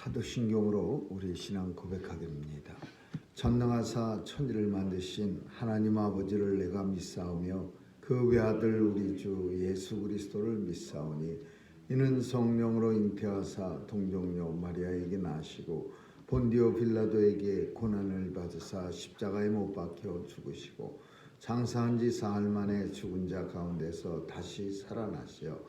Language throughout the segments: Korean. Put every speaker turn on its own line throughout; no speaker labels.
사도신경으로 우리 신앙 고백하겠습니다. 전능하사 천지를 만드신 하나님 아버지를 내가 믿사오며 그 외아들 우리 주 예수 그리스도를 믿사오니 이는 성령으로 잉태하사 동정녀 마리아에게 나시고 본디오 빌라도에게 고난을 받으사 십자가에 못 박혀 죽으시고 장사한 지 사흘 만에 죽은 자 가운데서 다시 살아나시어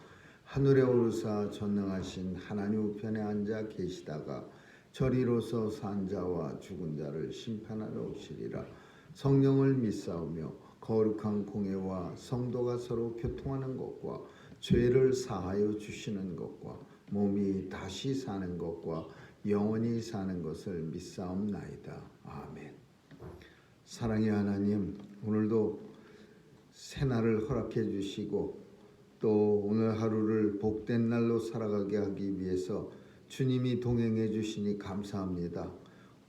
하늘에 오르사 전능하신 하나님 우편에 앉아 계시다가 저리로서 산 자와 죽은 자를 심판하러 오시리라. 성령을 믿사오며 거룩한 공회와 성도가 서로 교통하는 것과 죄를 사하여 주시는 것과 몸이 다시 사는 것과 영원히 사는 것을 믿사옵나이다. 아멘. 사랑의 하나님, 오늘도 새날을 허락해 주시고 또 오늘 하루를 복된 날로 살아가게 하기 위해서 주님이 동행해 주시니 감사합니다.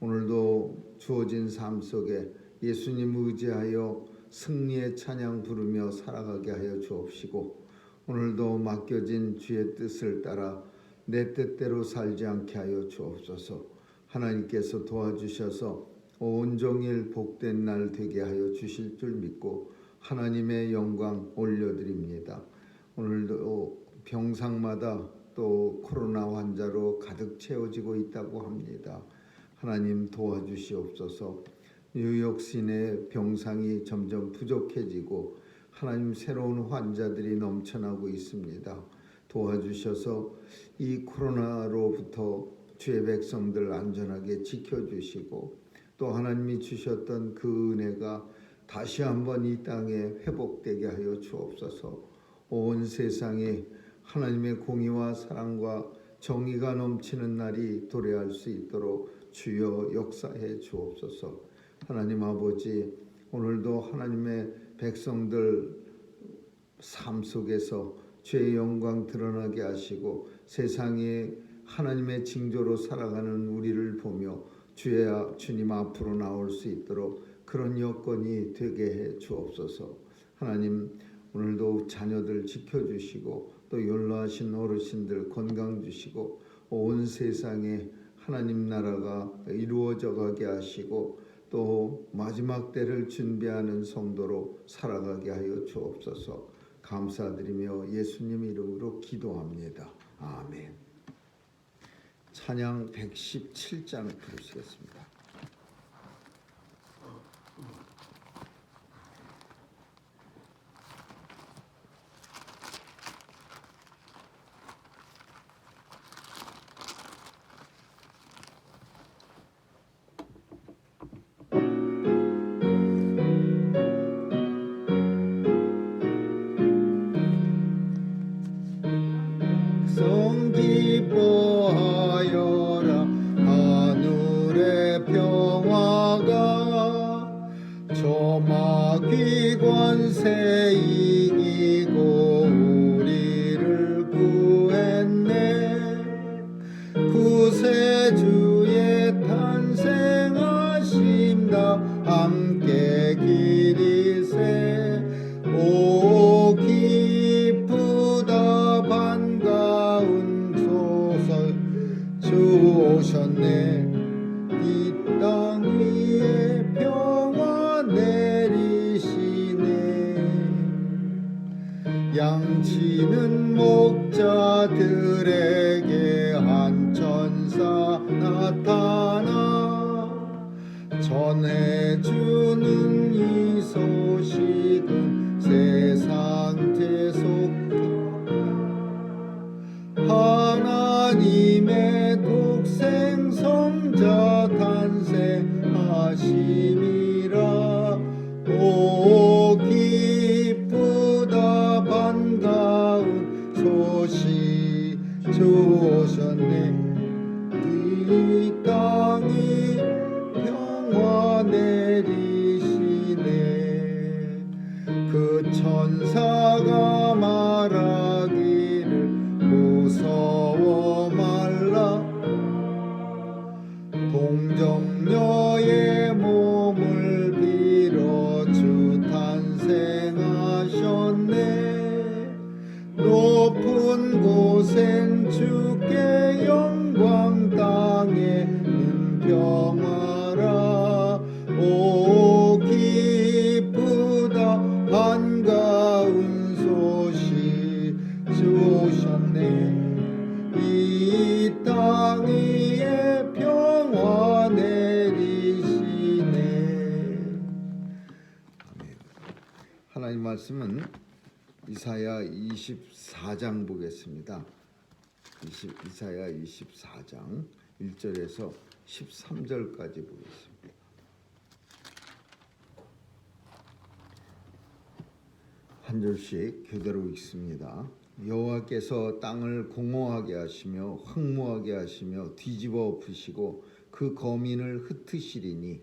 오늘도 주어진 삶 속에 예수님 의지하여 승리의 찬양 부르며 살아가게 하여 주옵시고 오늘도 맡겨진 주의 뜻을 따라 내 뜻대로 살지 않게 하여 주옵소서. 하나님께서 도와주셔서 온종일 복된 날 되게 하여 주실 줄 믿고 하나님의 영광 올려드립니다. 오늘도 병상마다 또 코로나 환자로 가득 채워지고 있다고 합니다. 하나님 도와주시옵소서. 뉴욕 시내 병상이 점점 부족해지고 하나님 새로운 환자들이 넘쳐나고 있습니다. 도와주셔서 이 코로나로부터 주의 백성들 안전하게 지켜주시고 또 하나님이 주셨던 그 은혜가 다시 한번 이 땅에 회복되게 하여 주옵소서. 온 세상에 하나님의 공의와 사랑과 정의가 넘치는 날이 도래할 수 있도록 주여 역사해 주옵소서. 하나님 아버지, 오늘도 하나님의 백성들 삶 속에서 주의 영광 드러나게 하시고 세상에 하나님의 징조로 살아가는 우리를 보며 주님 앞으로 나올 수 있도록 그런 여건이 되게 해 주옵소서. 하나님, 오늘도 자녀들 지켜주시고 또 연로하신 어르신들 건강 주시고 온 세상에 하나님 나라가 이루어져 가게 하시고 또 마지막 때를 준비하는 성도로 살아가게 하여 주옵소서. 감사드리며 예수님 이름으로 기도합니다. 아멘. 찬양 117장 부르시겠습니다. 기뻐하여라 하늘의 평화가 저 마귀 권세 이기고 우리를 구했네. 구세주의 탄생하심다 함께 기리세. 오 기쁘다 반가운 소설 주 오셨네. 이 땅 위에 평화 내리시네. 양치는 목자들에게 한 천사 나타나 전해주는 이 소식은 세상 대속다. 하나님의 독생 성자 탄생하심이라. 오 기쁘다 반가운 소식 주 오셨네. 이 땅이 평화 내리시네. 그 천사가 말하기를 무서워 말라. 동정녀의 몸을 빌어 주 탄생하셨네. 높은 곳엔 주께 영광 땅 말씀은 이사야 24장 보겠습니다. 이사야 24장 1절에서 13절까지 보겠습니다. 한 절씩 교대로 읽습니다. 여호와께서 땅을 공허하게 하시며 황무하게 하시며 뒤집어 엎으시고 그 거민을 흩으시리니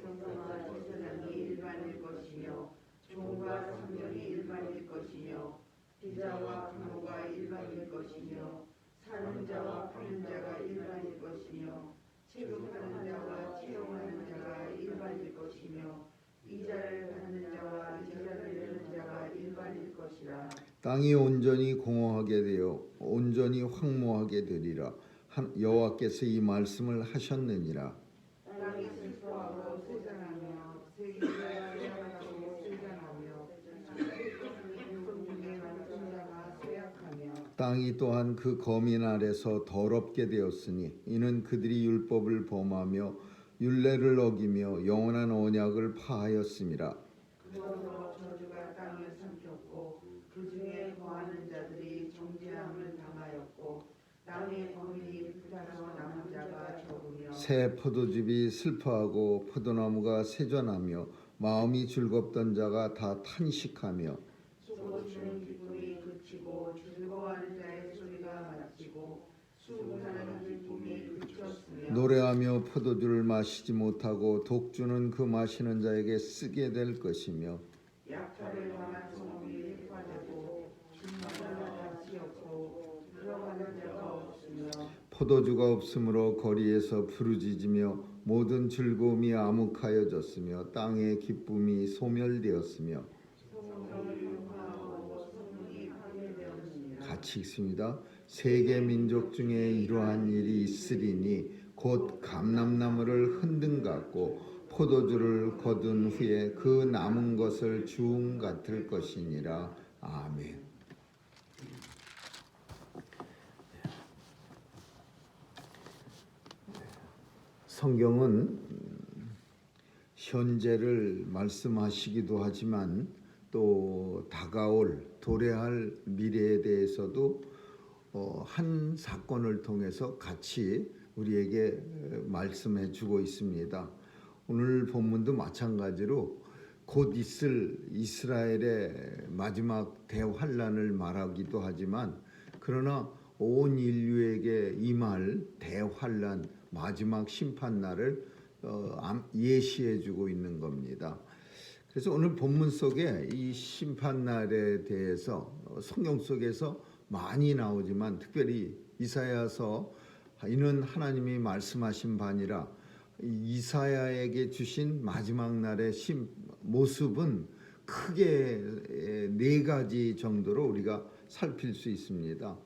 정성과 제사장이 일반일 것이며 종과 상전이 일반일 것이며 비자와 부모가 일반일 것이며 사는 자와 파는 자가 일반일 것이며 취급하는 자와 채용하는 자가 일반일 것이며 이자를 받는 자와 이자를 내는 자가 일반일 것이라.
땅이 온전히 공허하게 되어 온전히 황무하게 되리라. 여호와께서 이 말씀을 하셨느니라.
땅이 슬퍼하고 쇠잔하며 세계가 쇠약하고 쇠잔하며 육군 중에 많은 자가 쇠약하며
땅이 또한 그 거민 아래서 더럽게 되었으니 이는 그들이 율법을 범하며 율례를 어기며 영원한 언약을 파하였음이라.
그것으로 저주가 땅을 삼켰고 그 중에 거하는 자들이 정죄함을 당하였고 땅의 거민이 불타서 남은 자가 적으며
새 포도즙이 슬퍼하고 포도나무가 세전하며 마음이 즐겁던 자가 다 탄식하며
쏟아지는 기쁨이 그치고 즐거워하는 자의 소리가 마치고 수고하는 기쁨이 그쳤으며
노래하며 포도주를 마시지 못하고 독주는 그 마시는 자에게 쓰게 될 것이며
약탈을 당한 성읍이 획파되고 중마다 다시 없고 들어가는 자가 없으며
포도주가 없으므로 거리에서 부르짖으며 모든 즐거움이 암흑하여졌으며 땅의 기쁨이 소멸되었으며
성읍이 횡파하고 성문이 파괴되었으며
같이 읽습니다. 세계 민족 중에 이러한 일이 있으리니 곧 감람나무를 흔든 같고 포도주를 거둔 후에 그 남은 것을 주움 같을 것이니라. 아멘. 성경은 현재를 말씀하시기도 하지만 또 다가올 도래할 미래에 대해서도 한 사건을 통해서 같이 우리에게 말씀해 주고 있습니다. 오늘 본문도 마찬가지로 곧 있을 이스라엘의 마지막 대환란을 말하기도 하지만 그러나 온 인류에게 임할 대환란 마지막 심판날을 예시해 주고 있는 겁니다. 그래서 오늘 본문 속에 이 심판날에 대해서 성경 속에서 많이 나오지만 특별히 이사야서 이는 하나님이 말씀하신 바니라 이사야에게 주신 마지막 날의 모습은 크게 네 가지 정도로 우리가 살필 수 있습니다.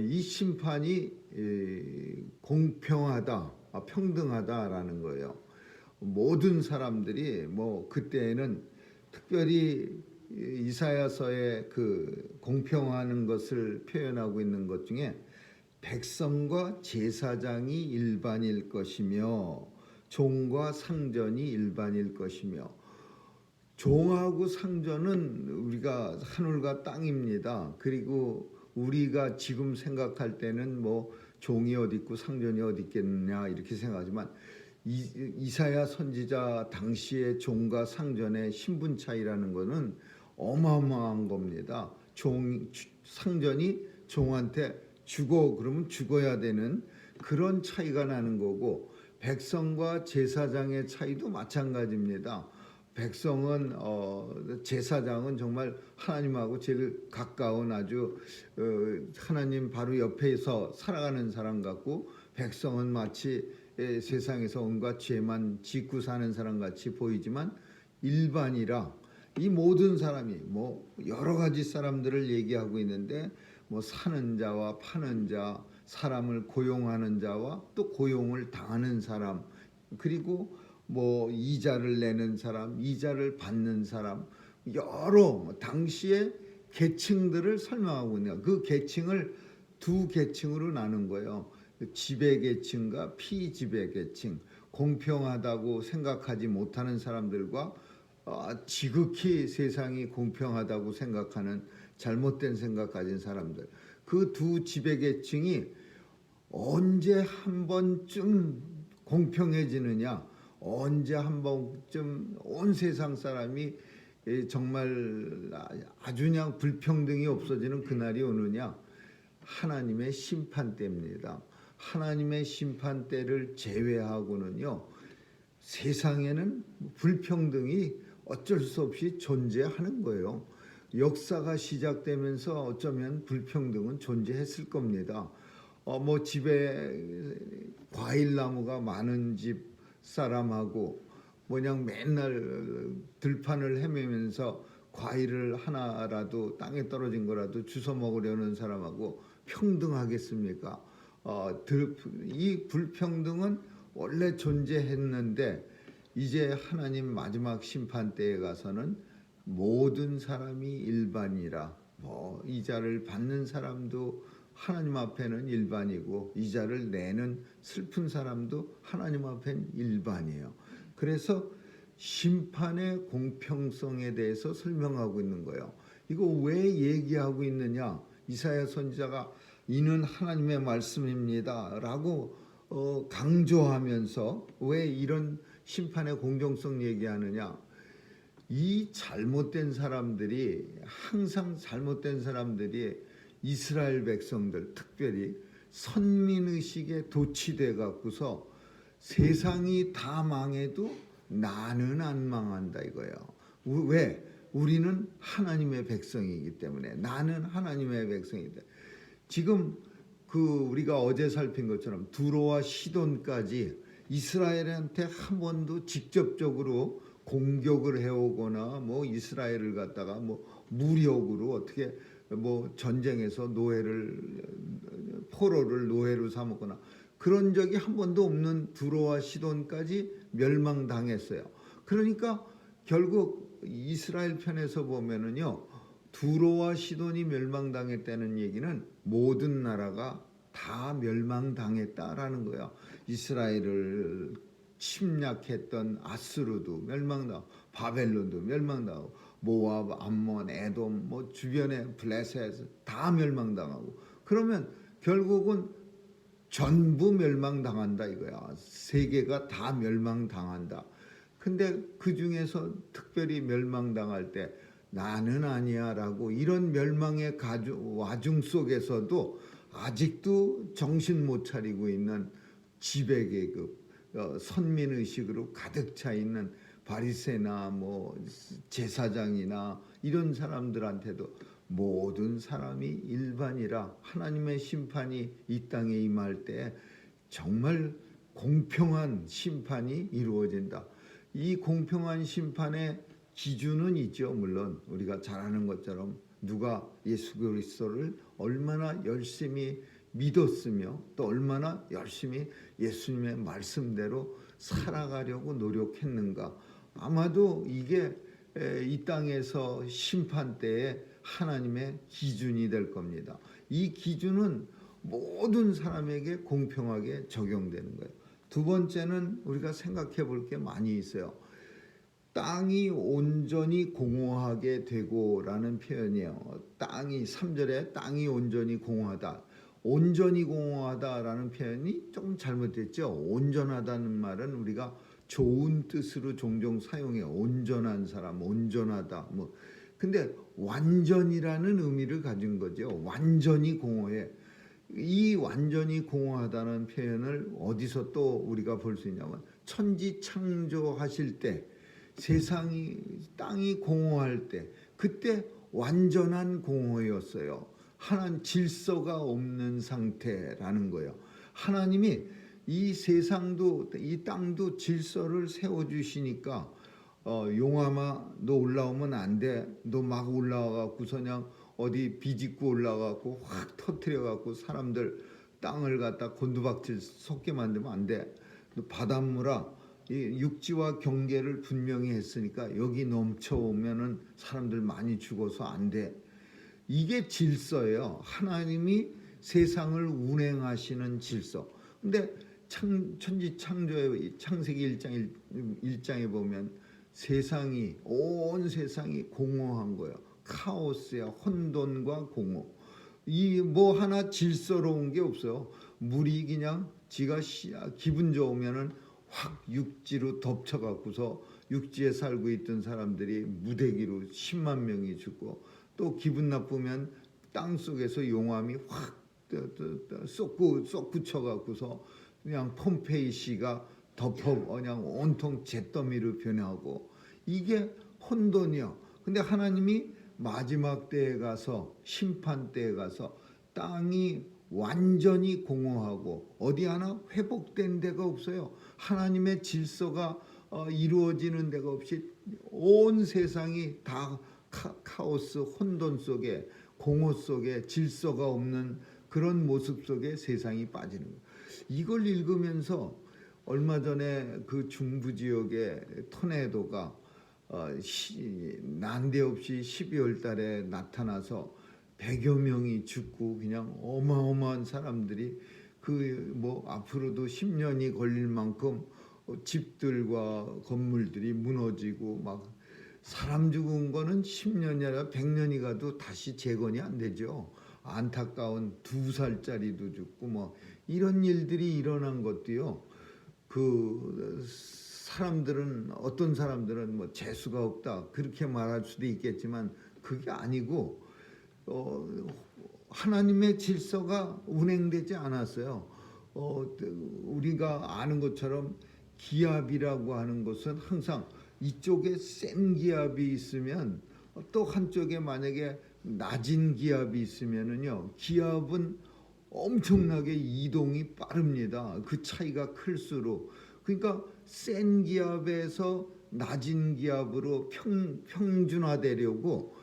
이 심판이 공평하다, 평등하다라는 거예요. 모든 사람들이 그때에는 특별히 이사야서의 그 공평하는 것을 표현하고 있는 것 중에 백성과 제사장이 일반일 것이며 종과 상전이 일반일 것이며 종하고 상전은 우리가 하늘과 땅입니다. 그리고 우리가 지금 생각할 때는 종이 어디 있고 상전이 어디 있겠느냐 이렇게 생각하지만 이사야 선지자 당시의 종과 상전의 신분 차이라는 것은 어마어마한 겁니다. 상전이 종한테 죽어 그러면 죽어야 되는 그런 차이가 나는 거고 백성과 제사장의 차이도 마찬가지입니다. 백성은 제사장은 정말 하나님하고 제일 가까운 아주 하나님 바로 옆에서 살아가는 사람 같고 백성은 마치 세상에서 온갖 죄만 짓고 사는 사람 같이 보이지만 일반이라 이 모든 사람이 여러 가지 사람들을 얘기하고 있는데 사는 자와 파는 자, 사람을 고용하는 자와 또 고용을 당하는 사람, 그리고 이자를 내는 사람, 이자를 받는 사람, 여러 당시의 계층들을 설명하고 있네요. 그 계층을 두 계층으로 나눈 거예요. 지배계층과 피지배계층, 공평하다고 생각하지 못하는 사람들과 지극히 세상이 공평하다고 생각하는 잘못된 생각 가진 사람들, 그 두 지배계층이 언제 한 번쯤 공평해지느냐, 언제 한 번쯤 온 세상 사람이 정말 아주 그냥 불평등이 없어지는 그날이 오느냐, 하나님의 심판때입니다. 하나님의 심판때를 제외하고는요, 세상에는 불평등이 어쩔 수 없이 존재하는 거예요. 역사가 시작되면서 어쩌면 불평등은 존재했을 겁니다. 뭐 집에 과일 나무가 많은 집 사람하고 그냥 맨날 들판을 헤매면서 과일을 하나라도 땅에 떨어진 거라도 주워 먹으려는 사람하고 평등하겠습니까? 이 불평등은 원래 존재했는데 이제 하나님 마지막 심판 때에 가서는 모든 사람이 일반이라, 이자를 받는 사람도 하나님 앞에는 일반이고 이자를 내는 슬픈 사람도 하나님 앞엔 일반이에요. 그래서 심판의 공평성에 대해서 설명하고 있는 거예요. 이거 왜 얘기하고 있느냐? 이사야 선지자가 이는 하나님의 말씀입니다 라고 강조하면서 왜 이런 심판의 공정성 얘기하느냐? 이 잘못된 사람들이, 항상 잘못된 사람들이 이스라엘 백성들, 특별히 선민의식에 도취돼 갖고서 세상이 다 망해도 나는 안 망한다 이거예요. 왜? 우리는 하나님의 백성이기 때문에, 나는 하나님의 백성이다. 지금 우리가 어제 살핀 것처럼 두로와 시돈까지 이스라엘한테 한 번도 직접적으로 공격을 해오거나 뭐 이스라엘을 갖다가 뭐 무력으로 어떻게 뭐 전쟁에서 포로를 노예로 삼았거나 그런 적이 한 번도 없는 두로와 시돈까지 멸망당했어요. 그러니까 결국 이스라엘 편에서 보면은요, 두로와 시돈이 멸망당했다는 얘기는 모든 나라가 다 멸망당했다라는 거예요. 이스라엘을 침략했던 아수르도 멸망당하고 바벨론도 멸망당하고 모압, 암몬, 에돔, 뭐 주변에 블레셋 다 멸망당하고, 그러면 결국은 전부 멸망당한다 이거야. 세계가 다 멸망당한다. 근데 그 중에서 특별히 멸망당할 때 나는 아니야 라고, 이런 멸망의 와중 속에서도 아직도 정신 못 차리고 있는 지배계급, 선민의식으로 가득 차 있는 바리새나 뭐 제사장이나 이런 사람들한테도 모든 사람이 일반이라 하나님의 심판이 이 땅에 임할 때 정말 공평한 심판이 이루어진다. 이 공평한 심판의 기준은 있죠. 물론 우리가 잘 아는 것처럼 누가 예수 그리스도를 얼마나 열심히 믿었으며 또 얼마나 열심히 예수님의 말씀대로 살아가려고 노력했는가. 아마도 이게 이 땅에서 심판 때에 하나님의 기준이 될 겁니다. 이 기준은 모든 사람에게 공평하게 적용되는 거예요. 두 번째는 우리가 생각해 볼 게 많이 있어요. 땅이 온전히 공허하게 되고라는 표현이에요. 3절에 땅이 온전히 공허하다. 온전히 공허하다라는 표현이 조금 잘못됐죠. 온전하다는 말은 우리가 좋은 뜻으로 종종 사용해요. 온전한 사람, 온전하다. 근데 완전이라는 의미를 가진 거죠. 완전히 공허해. 이 완전히 공허하다는 표현을 어디서 또 우리가 볼 수 있냐면, 천지 창조하실 때 땅이 공허할 때, 그때 완전한 공허였어요. 하나님 질서가 없는 상태라는 거예요. 하나님이 이 세상도 이 땅도 질서를 세워주시니까 용암아 너 올라오면 안 돼. 너 막 올라와갖고 그냥 어디 비집고 올라가고 확 터트려갖고 사람들 땅을 갖다 곤두박질 솟게 만들면 안 돼. 바닷물아 육지와 경계를 분명히 했으니까 여기 넘쳐오면은 사람들 많이 죽어서 안 돼. 이게 질서예요. 하나님이 세상을 운행하시는 질서. 근데 천지 창조의 창세기 1장에 보면 세상이 온 세상이 공허한 거예요. 카오스야, 혼돈과 공허. 이 뭐 하나 질서로운 게 없어요. 물이 그냥 지가 기분 좋으면은 확 육지로 덮쳐갖고서 육지에 살고 있던 사람들이 무대기로 10만 명이 죽고, 또 기분 나쁘면 땅 속에서 용암이 확 쏙 붙여갖고서 그냥 폼페이시가 덮어 그냥 온통 잿더미로 변하고, 이게 혼돈이야. 근데 하나님이 마지막 때에 가서, 심판 때에 가서 땅이 완전히 공허하고 어디 하나 회복된 데가 없어요. 하나님의 질서가 이루어지는 데가 없이 온 세상이 다 카오스, 혼돈 속에, 공허 속에, 질서가 없는 그런 모습 속에 세상이 빠지는 거예요. 이걸 읽으면서 얼마 전에 그 중부 지역의 토네도가 난데없이 12월 달에 나타나서 100여 명이 죽고 그냥 어마어마한 사람들이 그 뭐 앞으로도 10년이 걸릴 만큼 집들과 건물들이 무너지고, 막 사람 죽은 거는 10년이 아니라 100년이 가도 다시 재건이 안 되죠. 안타까운 2살짜리도 죽고 뭐 이런 일들이 일어난 것도요. 그 사람들은, 어떤 사람들은 뭐 재수가 없다 그렇게 말할 수도 있겠지만 그게 아니고 하나님의 질서가 운행되지 않았어요. 우리가 아는 것처럼 기압이라고 하는 것은 항상 이쪽에 센 기압이 있으면 또 한쪽에 만약에 낮은 기압이 있으면은요, 기압은 엄청나게 이동이 빠릅니다. 그 차이가 클수록. 그러니까 센 기압에서 낮은 기압으로 평준화되려고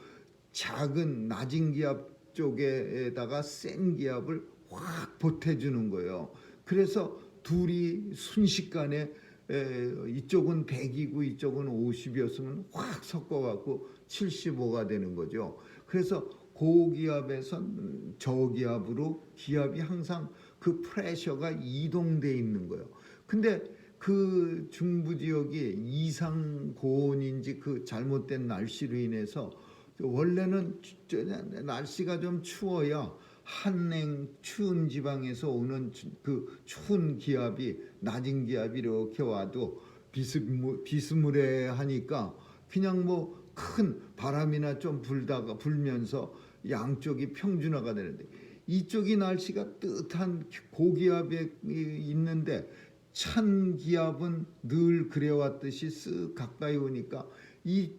작은 낮은 기압 쪽에다가 센 기압을 확 보태주는 거예요. 그래서 둘이 순식간에 이쪽은 100이고 이쪽은 50이었으면 확 섞어갖고 75가 되는 거죠. 그래서 고기압에서 저기압으로 기압이 항상 그 프레셔가 이동돼 있는 거예요. 근데 그 중부 지역이 이상 고온인지 그 잘못된 날씨로 인해서 원래는 날씨가 좀 추워야 한냉 추운 지방에서 오는 그 추운 기압이, 낮은 기압이 이렇게 와도 비스무레하니까 그냥 뭐 큰 바람이나 좀 불면서 양쪽이 평준화가 되는데, 이쪽이 날씨가 뜨뜻한 고기압에 있는데 찬 기압은 늘 그래왔듯이 쓱 가까이 오니까 이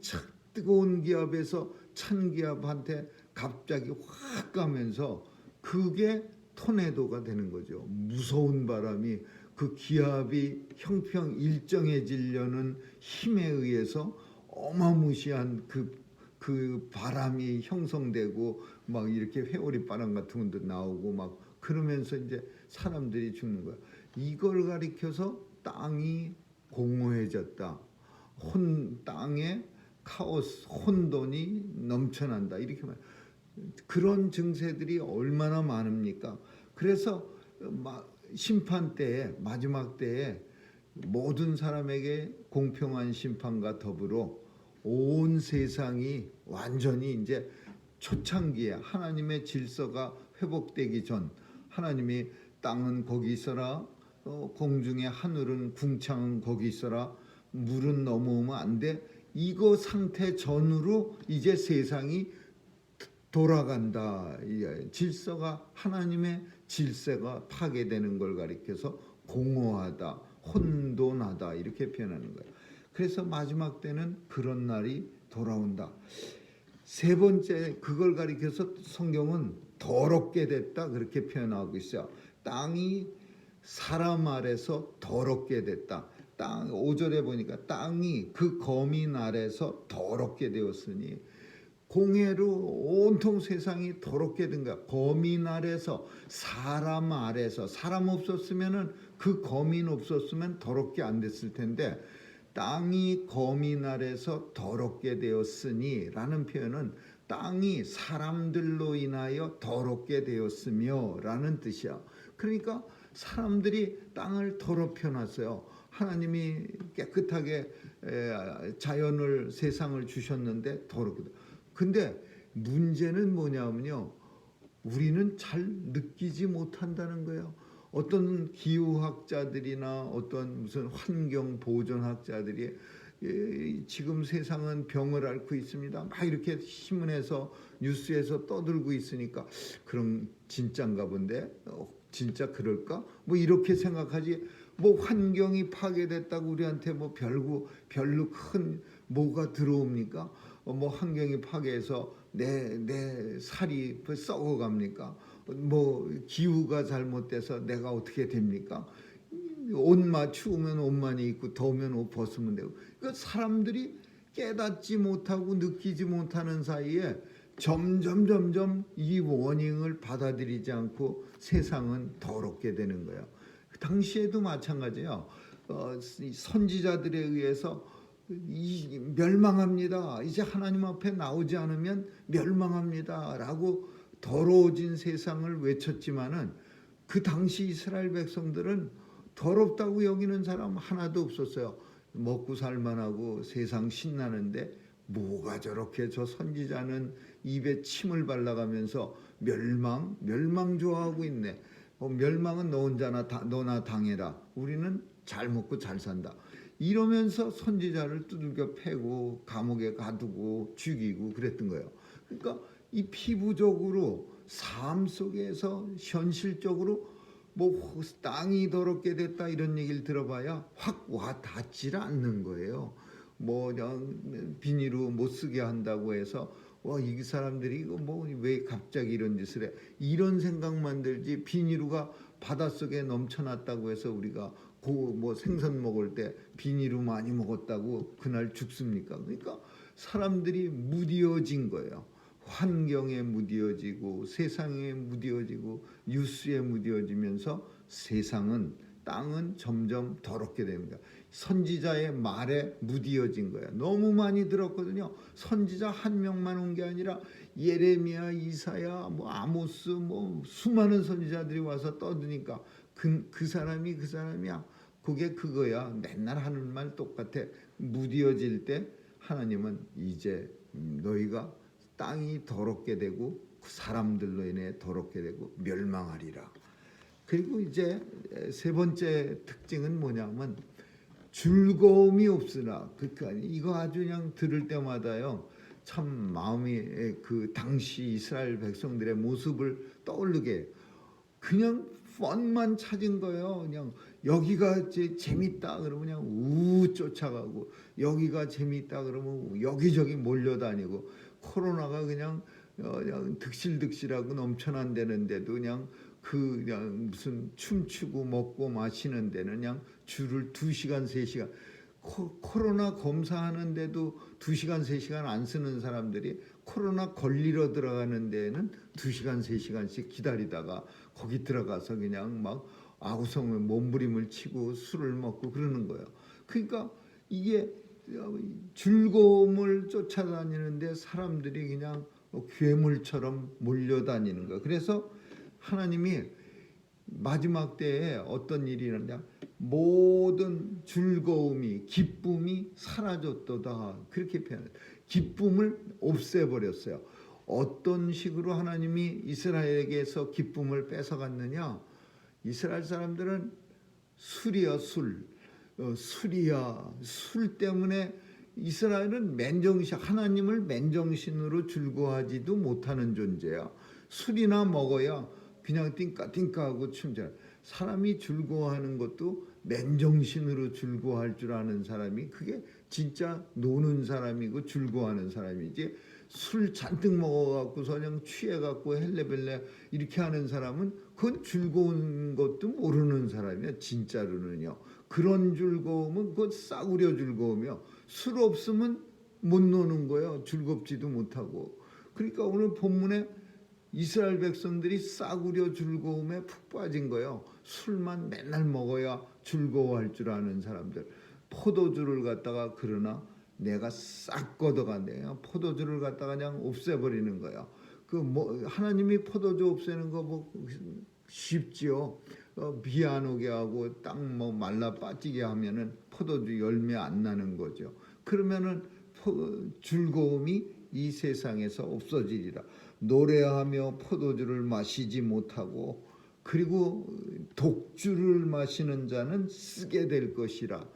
뜨거운 기압에서 찬 기압한테 갑자기 확 가면서 그게 토네도가 되는 거죠. 무서운 바람이, 그 기압이 형평 일정해지려는 힘에 의해서 어마무시한 그 바람이 형성되고 막 이렇게 회오리 바람 같은 것도 나오고 막 그러면서 이제 사람들이 죽는 거야. 이걸 가리켜서 땅이 공허해졌다. 땅에 카오스, 혼돈이 넘쳐난다. 이렇게 말. 그런 증세들이 얼마나 많습니까? 그래서 심판 때에, 마지막 때에 모든 사람에게 공평한 심판과 더불어 온 세상이 완전히 이제 초창기에 하나님의 질서가 회복되기 전, 하나님이 땅은 거기 있어라, 공중의 하늘은 궁창은 거기 있어라, 물은 넘어오면 안 돼, 이거 상태 전으로 이제 세상이 돌아간다. 질서가, 하나님의 질서가 파괴되는 걸 가리켜서 공허하다, 혼돈하다 이렇게 표현하는 거예요. 그래서 마지막 때는 그런 날이 돌아온다. 세 번째, 그걸 가리켜서 성경은 더럽게 됐다 그렇게 표현하고 있어요. 땅이 사람 아래서 더럽게 됐다. 5절에 보니까 땅이 그 거민 아래서 더럽게 되었으니, 공해로 온통 세상이 더럽게 된 거야. 거민 아래서, 사람 아래서. 사람 없었으면은, 그 거민 없었으면 더럽게 안 됐을 텐데, 땅이 거민 아래서 더럽게 되었으니 라는 표현은 땅이 사람들로 인하여 더럽게 되었으며 라는 뜻이야. 그러니까 사람들이 땅을 더럽혀 놨어요. 하나님이 깨끗하게 자연을 세상을 주셨는데 더럽게. 근데 문제는 뭐냐면요. 우리는 잘 느끼지 못한다는 거예요. 어떤 기후학자들이나 어떤 무슨 환경 보존학자들이 지금 세상은 병을 앓고 있습니다. 막 이렇게 신문에서 뉴스에서 떠들고 있으니까 그럼 진짠가 본데 진짜 그럴까? 뭐 이렇게 생각하지. 뭐 환경이 파괴됐다고 우리한테 뭐 별로 큰 뭐가 들어옵니까? 뭐 환경이 파괴해서 내 살이 썩어갑니까? 뭐 기후가 잘못돼서 내가 어떻게 됩니까? 옷만 추우면 옷만 입고 더우면 옷 벗으면 되고. 그러니까 사람들이 깨닫지 못하고 느끼지 못하는 사이에 점점 이 워닝을 받아들이지 않고 세상은 더럽게 되는 거예요. 당시에도 마찬가지예요. 선지자들에 의해서 멸망합니다. 이제 하나님 앞에 나오지 않으면 멸망합니다라고 더러워진 세상을 외쳤지만은 그 당시 이스라엘 백성들은 더럽다고 여기는 사람 하나도 없었어요. 먹고 살만하고 세상 신나는데 뭐가 저렇게 저 선지자는 입에 침을 발라가면서 멸망 좋아하고 있네. 멸망은 너 혼자나 너나 당해라. 우리는 잘 먹고 잘 산다. 이러면서 선지자를 두들겨 패고 감옥에 가두고 죽이고 그랬던 거예요. 그러니까 이 피부적으로 삶 속에서 현실적으로 뭐 땅이 더럽게 됐다 이런 얘기를 들어봐야 확 와 닿질 않는 거예요. 뭐 그냥 비닐로 못 쓰게 한다고 해서 이 사람들이 이거 뭐 왜 갑자기 이런 짓을 해? 이런 생각만 들지 비닐루가 바닷속에 넘쳐났다고 해서 우리가 뭐 생선 먹을 때 비닐루 많이 먹었다고 그날 죽습니까? 그러니까 사람들이 무디어진 거예요. 환경에 무디어지고 세상에 무디어지고 뉴스에 무디어지면서 땅은 점점 더럽게 됩니다. 선지자의 말에 무디어진 거예요. 너무 많이 들었거든요. 선지자 한 명만 온 게 아니라 예레미야, 이사야, 뭐 아모스, 뭐 수많은 선지자들이 와서 떠드니까 그 사람이야. 그게 그거야. 맨날 하는 말 똑같아. 무디어질 때 하나님은 이제 너희가 땅이 더럽게 되고 사람들로 인해 더럽게 되고 멸망하리라. 그리고 이제 세 번째 특징은 뭐냐면 즐거움이 없으나 그러니까 이거 아주 그냥 들을 때마다요 참 마음이 그 당시 이스라엘 백성들의 모습을 떠오르게 해요. 그냥 펀만 찾은 거예요. 그냥 여기가 재밌다 그러면 그냥 쫓아가고 여기가 재밌다 그러면 여기저기 몰려다니고 코로나가 그냥 득실득실하고 넘쳐난다는데도 그냥 무슨 춤추고 먹고 마시는 데는 그냥 줄을 2시간 3시간 코로나 검사하는데도 2시간 3시간 안 쓰는 사람들이 코로나 걸리러 들어가는 데는 2시간 3시간씩 기다리다가 거기 들어가서 그냥 막 아우성을 몸부림을 치고 술을 먹고 그러는 거예요. 그러니까 이게 즐거움을 쫓아다니는데 사람들이 그냥 괴물처럼 몰려다니는 거예요. 그래서 하나님이 마지막 때에 어떤 일이 일어나냐 모든 즐거움이 기쁨이 사라졌도다 그렇게 표현해요. 기쁨을 없애버렸어요. 어떤 식으로 하나님이 이스라엘에게서 기쁨을 뺏어갔느냐. 이스라엘 사람들은 술이야 술 때문에 이스라엘은 하나님을 맨정신으로 즐거워하지도 못하는 존재야. 술이나 먹어야 그냥 띵까띵까하고 춤잘. 사람이 즐거워하는 것도 맨정신으로 즐거워할 줄 아는 사람이 그게 진짜 노는 사람이고 즐거워하는 사람이지. 술 잔뜩 먹어갖고서 그냥 취해갖고 헬레벨레 이렇게 하는 사람은 그건 즐거운 것도 모르는 사람이야. 진짜로는요. 그런 즐거움은 그건 싸구려 즐거움이요. 술 없으면 못 노는 거예요. 즐겁지도 못하고. 그러니까 오늘 본문에 이스라엘 백성들이 싸구려 즐거움에 푹 빠진 거예요. 술만 맨날 먹어야 즐거워할 줄 아는 사람들. 포도주를 갖다가 그러나 내가 싹 걷어간대요. 포도주를 갖다가 그냥 없애버리는 거예요. 하나님이 포도주 없애는 거 쉽지요. 비 안 오게 하고 땅 말라 빠지게 하면은 포도주 열매 안 나는 거죠. 그러면은 즐거움이 이 세상에서 없어지리라. 노래하며 포도주를 마시지 못하고 그리고 독주를 마시는 자는 쓰게 될 것이라.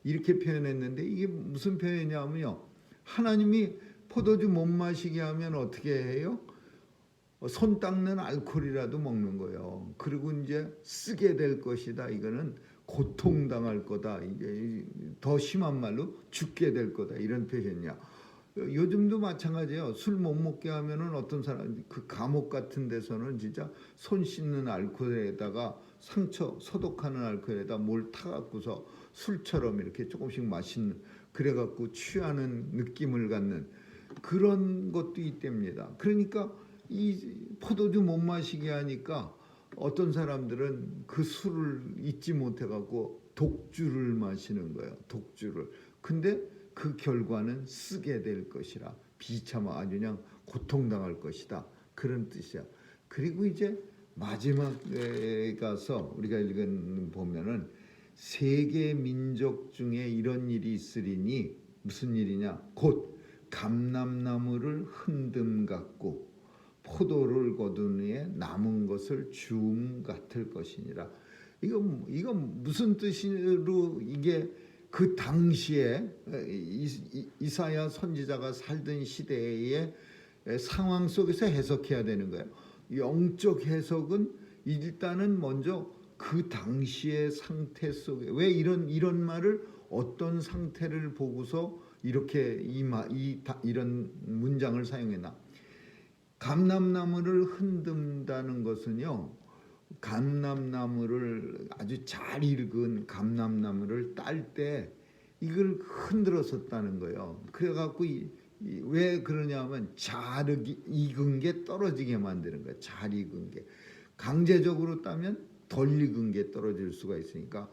이렇게 표현했는데 이게 무슨 표현이냐면요. 하나님이 포도주 못 마시게 하면 어떻게 해요? 손 닦는 알코올이라도 먹는 거예요. 그리고 이제 쓰게 될 것이다. 이거는 고통당할 거다. 이제 더 심한 말로 죽게 될 거다. 이런 표현이야. 요즘도 마찬가지예요. 술 못 먹게 하면은 어떤 사람 그 감옥 같은 데서는 진짜 손 씻는 알코올에다가 상처 소독하는 알코올에다 뭘 타갖고서 술처럼 이렇게 조금씩 마시는 그래갖고 취하는 느낌을 갖는 그런 것도 있답니다. 그러니까 이 포도주 못 마시게 하니까 어떤 사람들은 그 술을 잊지 못해갖고 독주를 마시는 거예요. 독주를. 근데 그 결과는 쓰게 될 것이라. 비참하 아주 그냥 고통당할 것이다. 그런 뜻이야. 그리고 이제 마지막에 가서 우리가 읽은 보면은 세계 민족 중에 이런 일이 있으리니 무슨 일이냐? 곧 감람나무를 흔듦 같고 포도를 거둔 후에 남은 것을 주움 같을 것이니라. 이거 무슨 뜻으로 이게 그 당시에 이사야 선지자가 살던 시대의 상황 속에서 해석해야 되는 거예요. 영적 해석은 일단은 먼저 그 당시의 상태 속에 왜 이런 말을 어떤 상태를 보고서 이렇게 이런 문장을 사용했나? 감람나무를 흔든다는 것은요. 감람나무를 아주 잘 익은 감람나무를 딸 때 이걸 흔들었었다는 거예요. 그래갖고 왜 그러냐면 잘 익은 게 떨어지게 만드는 거예요. 잘 익은 게 강제적으로 따면 덜 익은 게 떨어질 수가 있으니까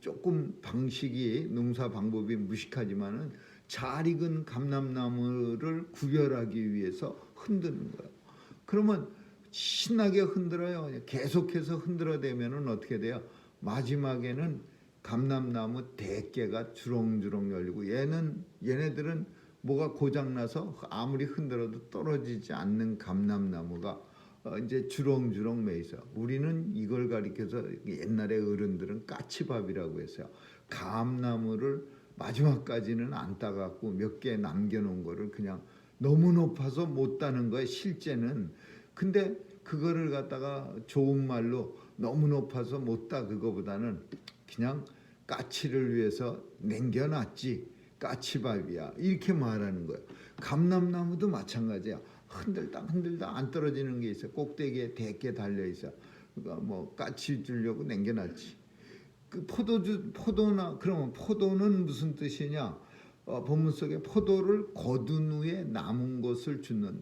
조금 방식이 농사 방법이 무식하지만은 잘 익은 감람나무를 구별하기 위해서 흔드는 거예요. 그러면 신나게 흔들어요. 계속해서 흔들어대면은 어떻게 돼요? 마지막에는 감람나무 대개가 주렁주렁 열리고 얘네들은 뭐가 고장나서 아무리 흔들어도 떨어지지 않는 감람나무가 이제 주렁주렁 매 있어요. 우리는 이걸 가리켜서 옛날에 어른들은 까치밥이라고 했어요. 감나무를 마지막까지는 안 따갖고 몇 개 남겨놓은 거를 그냥 너무 높아서 못 따는 거예요. 실제는. 근데 그거를 갖다가 좋은 말로 너무 높아서 못 따 그거보다는 그냥 까치를 위해서 남겨놨지. 까치밥이야. 이렇게 말하는 거예요. 감람나무도 마찬가지야. 흔들다 안 떨어지는 게 있어요. 꼭대기에 대게 달려 있어. 그러니까 뭐 까치 주려고 남겨놨지. 그 포도나 그러면 포도는 무슨 뜻이냐? 본문 속에 포도를 거둔 후에 남은 것을 주는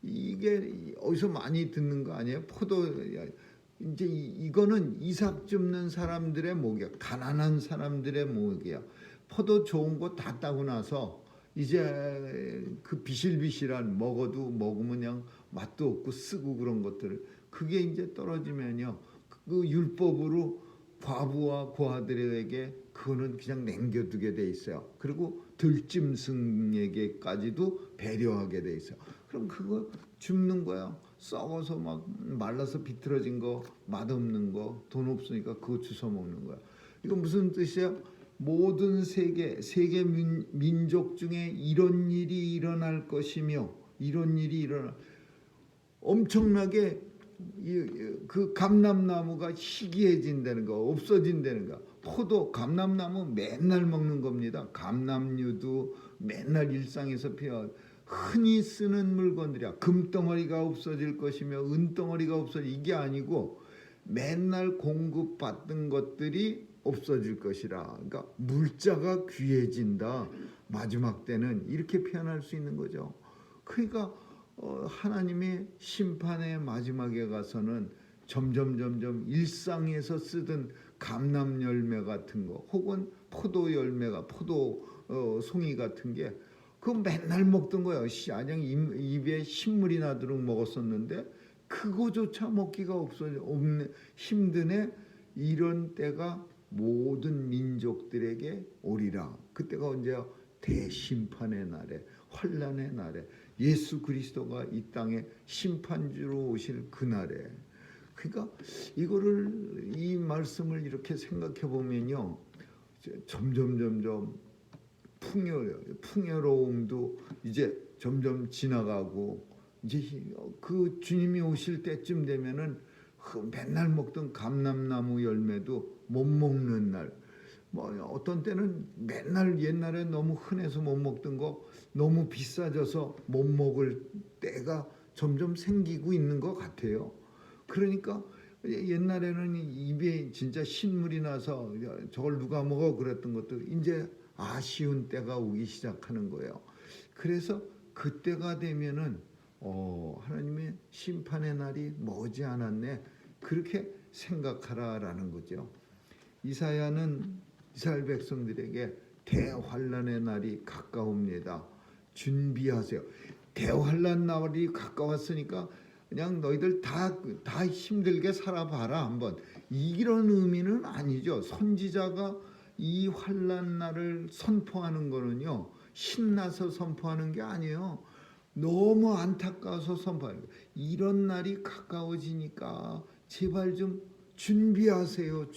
이게 어디서 많이 듣는 거 아니에요? 포도 이제 이거는 이삭 줍는 사람들의 목이야. 가난한 사람들의 목이야. 포도 좋은 거 다 따고 나서 이제 그 비실비실한 먹으면 그냥 맛도 없고 쓰고 그런 것들 그게 이제 떨어지면요. 그 율법으로 과부와 고아들에게 그거는 그냥 남겨두게 돼 있어요. 그리고 들짐승에게까지도 배려하게 돼 있어요. 그럼 그거 줍는 거야. 썩어서 막 말라서 비틀어진 거, 맛없는 거, 돈 없으니까 그거 주워 먹는 거야. 이거 무슨 뜻이야? 모든 세계 민족 중에 이런 일이 일어날 것이며 이런 일이 일어나 엄청나게 그 감람나무가 희귀해진다는 거, 없어진다는 거. 포도, 감람나무 맨날 먹는 겁니다. 감람류도 맨날 일상에서 피어 흔히 쓰는 물건들이야. 금덩어리가 없어질 것이며 은덩어리가 없어질 이게 아니고 맨날 공급받던 것들이 없어질 것이라. 그러니까 물자가 귀해진다. 마지막 때는 이렇게 표현할 수 있는 거죠. 그러니까 하나님의 심판의 마지막에 가서는 점점 일상에서 쓰던 감람 열매 같은 거 혹은 포도 열매가 포도 송이 같은 게 그거 맨날 먹던 거예요. 안양 입에 신물이 나도록 먹었었는데 그거조차 먹기가 없네 힘드네. 이런 때가 모든 민족들에게 오리라. 그때가 언제야? 대심판의 날에, 환난의 날에, 예수 그리스도가 이 땅에 심판주로 오실 그날에. 그러니까 이 말씀을 이렇게 생각해 보면요, 점점 풍요로움도 이제 점점 지나가고, 이제 그 주님이 오실 때쯤 되면은 그 맨날 먹던 감람나무 열매도 못 먹는 날, 뭐 어떤 때는 맨날 옛날에 너무 흔해서 못 먹던 거 너무 비싸져서 못 먹을 때가 점점 생기고 있는 것 같아요. 그러니까 옛날에는 입에 진짜 신물이 나서 저걸 누가 먹어 그랬던 것도 이제 아쉬운 때가 오기 시작하는 거예요. 그래서 그때가 되면은 하나님의 심판의 날이 머지 않았네, 그렇게 생각하라라는 거죠. 이스라엘 백성들에게 대환란의 날이 가까웁니다. 준비하세요. 대환란 날이 가까웠으니까 그냥 너희들 다 힘들게 살아봐라 한번, 이런 의미는 아니죠. 선지자가 이 환란 날을 선포하는 거는요, 신나서 선포하는 게 아니에요. 너무 안타까워서 선포하는 거예요. 이런 날이 가까워지니까 제발 좀 준비하세요.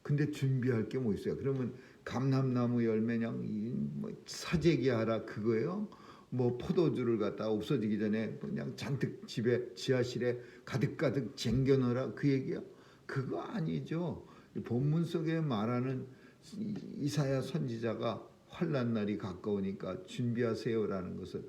근데 준비할 게 뭐 있어요? 그러면 감람나무 열매냥 뭐 사재기 하라 그거예요? 뭐 포도주를 갖다 없어지기 전에 그냥 잔뜩 집에 지하실에 가득 쟁겨놓으라 그 얘기야? 그거 아니죠. 본문 속에 말하는 이사야 선지자가 환난 날이 가까우니까 준비하세요라는 것은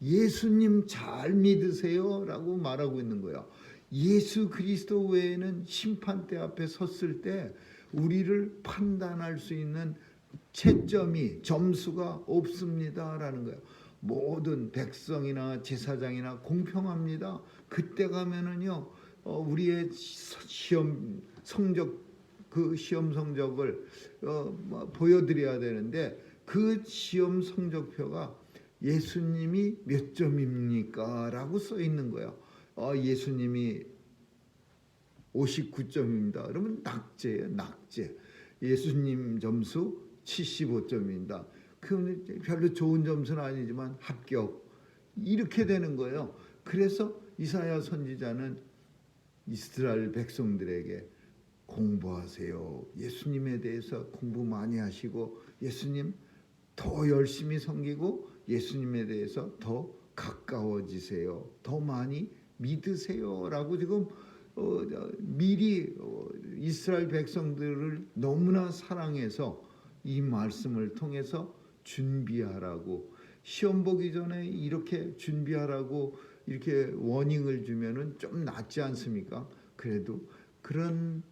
예수님 잘 믿으세요라고 말하고 있는 거야. 예수 그리스도 외에는 심판대 앞에 섰을 때 우리를 판단할 수 있는 채점이, 점수가 없습니다라는 거예요. 모든 백성이나 제사장이나 공평합니다. 그때 가면은요, 우리의 시험 성적, 그 시험 성적을 보여드려야 되는데 그 시험 성적표가 예수님이 몇 점입니까? 라고 써 있는 거예요. 예수님이 59점입니다. 그러면 낙제예요, 낙제. 예수님 점수 75점입니다. 그건 별로 좋은 점수는 아니지만 합격. 이렇게 되는 거예요. 그래서 이사야 선지자는 이스라엘 백성들에게 공부하세요. 예수님에 대해서 공부 많이 하시고 예수님 더 열심히 섬기고 예수님에 대해서 더 가까워지세요. 더 많이 믿으세요라고 지금 미리 이스라엘 백성들을 너무나 사랑해서 이 말씀을 통해서 준비하라고, 시험 보기 전에 이렇게 준비하라고 이렇게 워닝을 주면은 좀 낫지 않습니까? 그래도 그런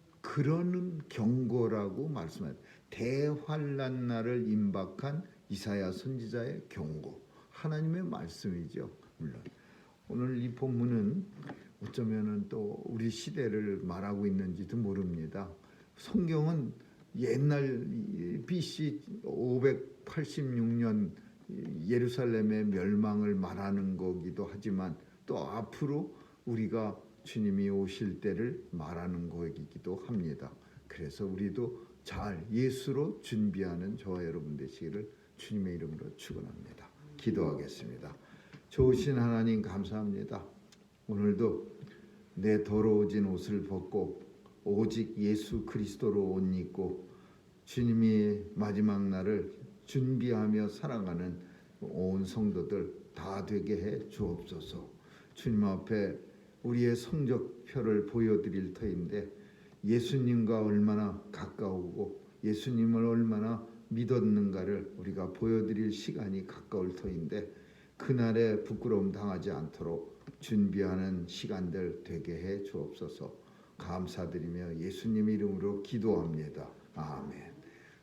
경고라고 말씀합니다. 대환란 날을 임박한 이사야 선지자의 경고, 하나님의 말씀이죠. 물론 오늘 이 본문은 어쩌면은 또 우리 시대를 말하고 있는지도 모릅니다. 성경은 옛날 BC 586년 예루살렘의 멸망을 말하는 거기도 하지만 또 앞으로 우리가 주님이 오실 때를 말하는 거이기도 합니다. 그래서 우리도 잘 예수로 준비하는 저와 여러분 되시기를 주님의 이름으로 축원합니다. 기도하겠습니다. 좋으신 하나님 감사합니다. 오늘도 내 더러워진 옷을 벗고 오직 예수 그리스도로 옷 입고 주님이 마지막 날을 준비하며 살아가는 온 성도들 다 되게 해 주옵소서. 주님 앞에 우리의 성적표를 보여드릴 터인데 예수님과 얼마나 가까우고 예수님을 얼마나 믿었는가를 우리가 보여드릴 시간이 가까울 터인데 그날에 부끄러움 당하지 않도록 준비하는 시간들 되게 해 주옵소서. 감사드리며 예수님 이름으로 기도합니다. 아멘.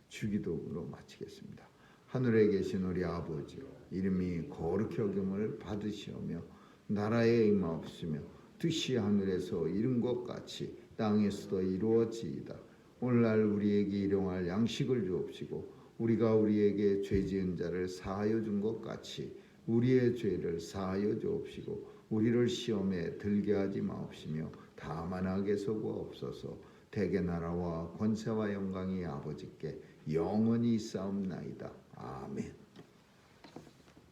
주기도로 마치겠습니다. 하늘에 계신 우리 아버지, 이름이 거룩히 여김을 받으시오며 나라에 임하옵시며 뜻이 하늘에서 이룬 것 같이 땅에서도 이루어지이다. 오늘날 우리에게 일용할 양식을 주옵시고 우리가 우리에게 죄 지은 자를 사하여 준 것 같이 우리의 죄를 사하여 주옵시고 우리를 시험에 들게 하지 마옵시며 다만 악에서 구하옵소서. 대개 나라와 권세와 영광이 아버지께 영원히 있사옵나이다. 아멘.